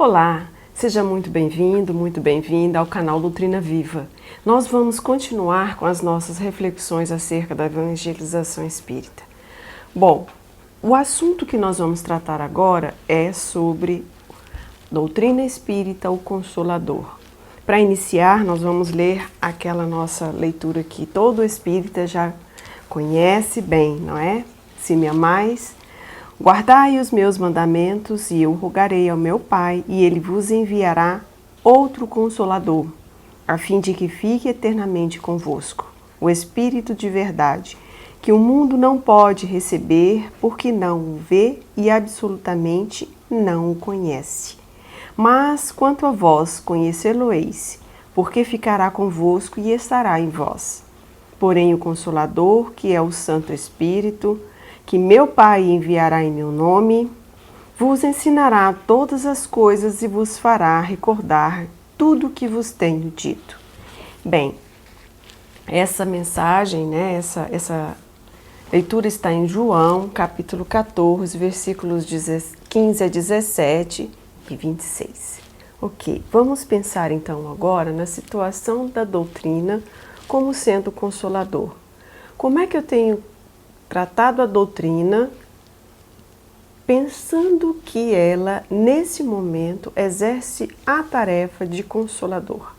Olá, seja muito bem-vindo, muito bem-vinda ao canal Doutrina Viva. Nós vamos continuar com as nossas reflexões acerca da evangelização espírita. Bom, o assunto que nós vamos tratar agora é sobre doutrina espírita, o Consolador. Para iniciar, nós vamos ler aquela nossa leitura que todo espírita já conhece bem, não é? Se me amais, guardai os meus mandamentos, e eu rogarei ao meu Pai, e ele vos enviará outro Consolador, a fim de que fique eternamente convosco, o Espírito de verdade, que o mundo não pode receber, porque não o vê e absolutamente não o conhece. Mas quanto a vós, conhecê-lo-eis, porque ficará convosco e estará em vós. Porém o Consolador, que é o Santo Espírito, que meu Pai enviará em meu nome, vos ensinará todas as coisas e vos fará recordar tudo o que vos tenho dito. Bem, essa mensagem, essa leitura está em João, capítulo 14, versículos 15 a 17 e 26. Ok, vamos pensar então agora na situação da doutrina como sendo consolador. Como é que eu tenho tratado a doutrina pensando que ela, nesse momento, exerce a tarefa de consolador?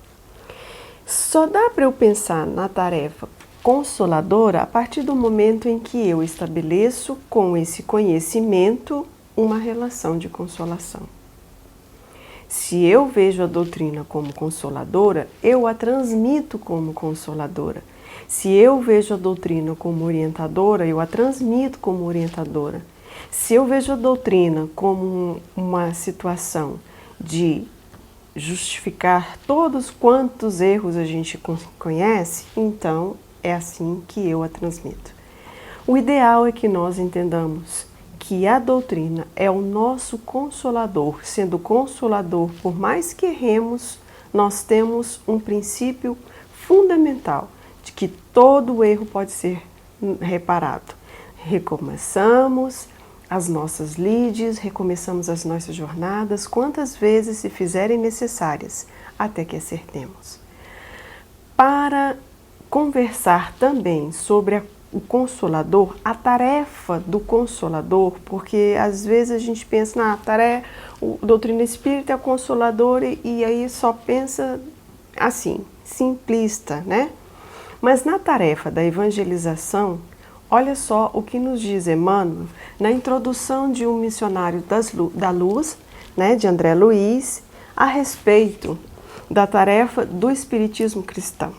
Só dá para eu pensar na tarefa consoladora a partir do momento em que eu estabeleço com esse conhecimento uma relação de consolação. Se eu vejo a doutrina como consoladora, eu a transmito como consoladora. Se eu vejo a doutrina como orientadora, eu a transmito como orientadora. Se eu vejo a doutrina como uma situação de justificar todos quantos erros a gente conhece, então é assim que eu a transmito. O ideal é que nós entendamos que a doutrina é o nosso consolador. Sendo consolador, por mais que erremos, nós temos um princípio fundamental de que todo erro pode ser reparado. Recomeçamos as nossas lides, recomeçamos as nossas jornadas, quantas vezes se fizerem necessárias, até que acertemos. Para conversar também sobre o Consolador, a tarefa do Consolador, porque às vezes a gente pensa na tarefa, a doutrina espírita é o Consolador e aí só pensa assim, simplista, né? Mas na tarefa da evangelização, olha só o que nos diz Emmanuel na introdução de um missionário da luz, né, de André Luiz, a respeito da tarefa do espiritismo cristão.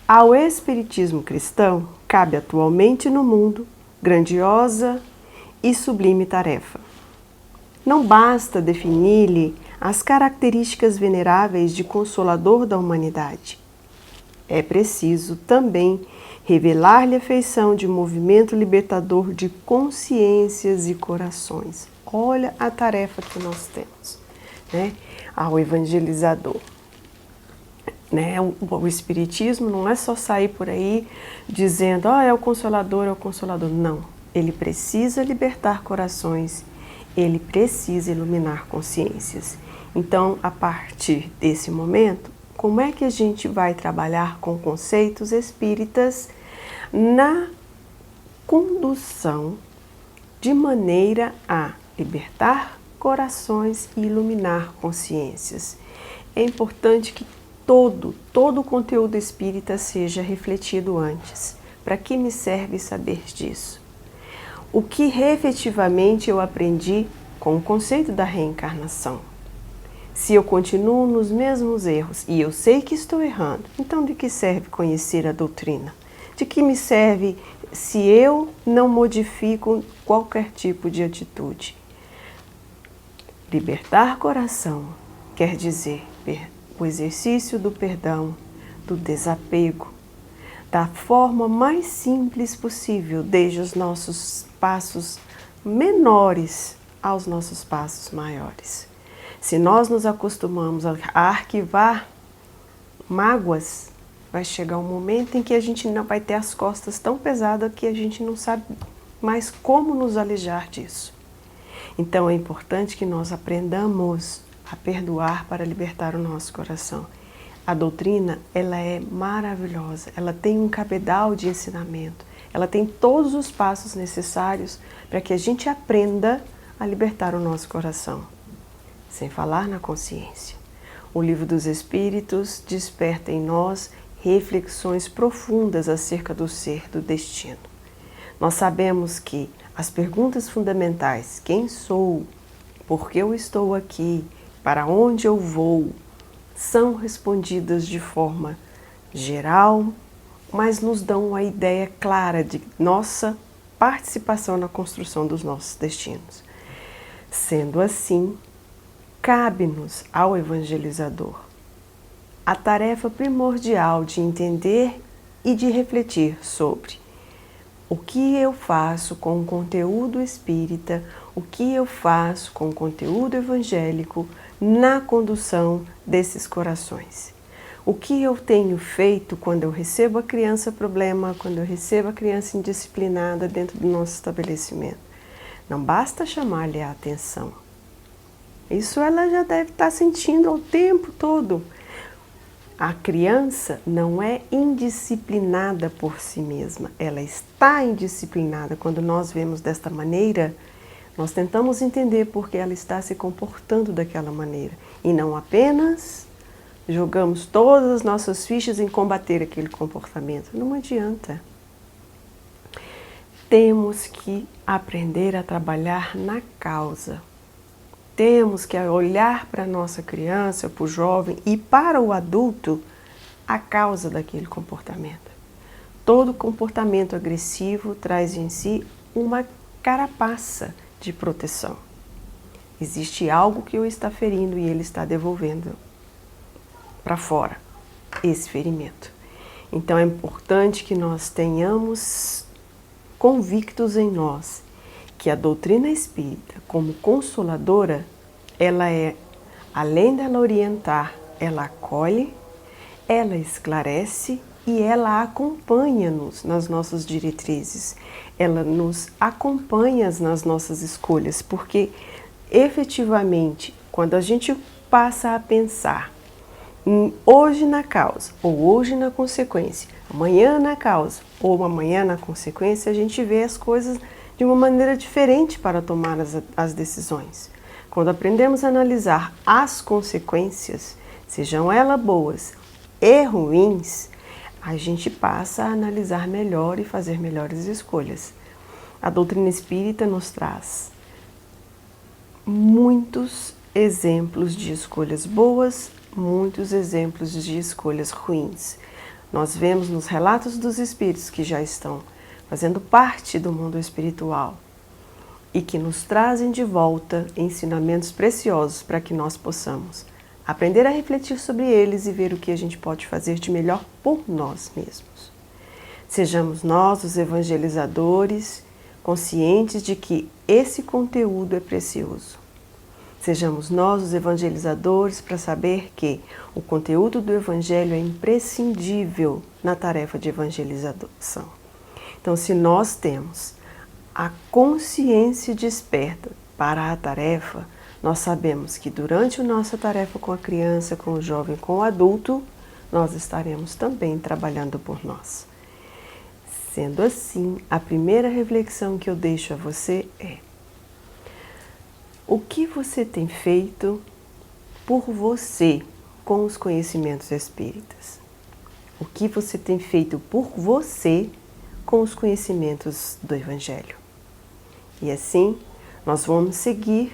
Ao espiritismo cristão cabe atualmente no mundo grandiosa e sublime tarefa. Não basta definir-lhe as características veneráveis de consolador da humanidade. É preciso também revelar-lhe a feição de movimento libertador de consciências e corações. Olha a tarefa que nós temos, né, ao evangelizador. Né? O Espiritismo não é só sair por aí dizendo, é o Consolador, é o Consolador. Não, ele precisa libertar corações, ele precisa iluminar consciências. Então, a partir desse momento, como é que a gente vai trabalhar com conceitos espíritas na condução de maneira a libertar corações e iluminar consciências? É importante que todo o conteúdo espírita seja refletido antes. Para que me serve saber disso? O que efetivamente eu aprendi com o conceito da reencarnação? Se eu continuo nos mesmos erros e eu sei que estou errando, então de que serve conhecer a doutrina? De que me serve se eu não modifico qualquer tipo de atitude? Libertar coração quer dizer o exercício do perdão, do desapego, da forma mais simples possível, desde os nossos passos menores aos nossos passos maiores. Se nós nos acostumamos a arquivar mágoas, vai chegar um momento em que a gente não vai ter as costas tão pesadas que a gente não sabe mais como nos alijar disso. Então é importante que nós aprendamos a perdoar para libertar o nosso coração. A doutrina, ela é maravilhosa, ela tem um cabedal de ensinamento, ela tem todos os passos necessários para que a gente aprenda a libertar o nosso coração, sem falar na consciência. O Livro dos Espíritos desperta em nós reflexões profundas acerca do ser, do destino. Nós sabemos que as perguntas fundamentais, quem sou, por que eu estou aqui, para onde eu vou, são respondidas de forma geral, mas nos dão uma ideia clara de nossa participação na construção dos nossos destinos. Sendo assim, cabe-nos ao evangelizador a tarefa primordial de entender e de refletir sobre o que eu faço com o conteúdo espírita, o que eu faço com o conteúdo evangélico na condução desses corações. O que eu tenho feito quando eu recebo a criança problema, quando eu recebo a criança indisciplinada dentro do nosso estabelecimento. Não basta chamar-lhe a atenção. Isso ela já deve estar sentindo o tempo todo. A criança não é indisciplinada por si mesma, ela está indisciplinada. Quando nós vemos desta maneira, nós tentamos entender por que ela está se comportando daquela maneira. E não apenas jogamos todas as nossas fichas em combater aquele comportamento. Não adianta. Temos que aprender a trabalhar na causa. Temos que olhar para a nossa criança, para o jovem e para o adulto a causa daquele comportamento. Todo comportamento agressivo traz em si uma carapaça de proteção. Existe algo que o está ferindo e ele está devolvendo para fora esse ferimento. Então é importante que nós tenhamos convictos em nós que a doutrina espírita, como consoladora, ela é, além dela orientar, ela acolhe, ela esclarece e ela acompanha-nos nas nossas diretrizes. Ela nos acompanha nas nossas escolhas, porque efetivamente, quando a gente passa a pensar hoje na causa ou hoje na consequência, amanhã na causa ou amanhã na consequência, a gente vê as coisas de uma maneira diferente para tomar as decisões. Quando aprendemos a analisar as consequências, sejam elas boas e ruins, a gente passa a analisar melhor e fazer melhores escolhas. A doutrina espírita nos traz muitos exemplos de escolhas boas, muitos exemplos de escolhas ruins. Nós vemos nos relatos dos espíritos que já estão fazendo parte do mundo espiritual e que nos trazem de volta ensinamentos preciosos para que nós possamos aprender a refletir sobre eles e ver o que a gente pode fazer de melhor por nós mesmos. Sejamos nós os evangelizadores, conscientes de que esse conteúdo é precioso. Sejamos nós os evangelizadores para saber que o conteúdo do Evangelho é imprescindível na tarefa de evangelização. Então, se nós temos a consciência desperta para a tarefa, nós sabemos que durante a nossa tarefa com a criança, com o jovem, com o adulto, nós estaremos também trabalhando por nós. Sendo assim, a primeira reflexão que eu deixo a você é: o que você tem feito por você com os conhecimentos espíritas? O que você tem feito por você com os conhecimentos do Evangelho? E assim, nós vamos seguir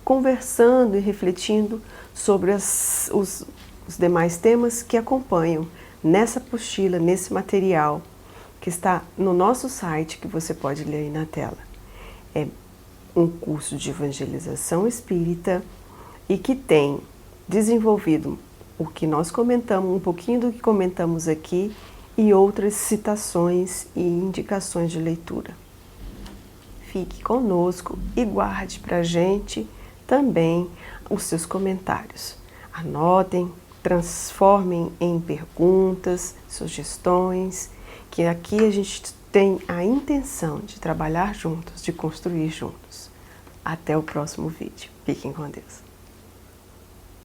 conversando e refletindo sobre os demais temas que acompanham nessa apostila, nesse material que está no nosso site, que você pode ler aí na tela. É um curso de evangelização espírita e que tem desenvolvido o que nós comentamos, um pouquinho do que comentamos aqui e outras citações e indicações de leitura. Fique conosco e guarde para a gente também os seus comentários. Anotem, transformem em perguntas, sugestões, que aqui a gente tem a intenção de trabalhar juntos, de construir juntos. Até o próximo vídeo. Fiquem com Deus.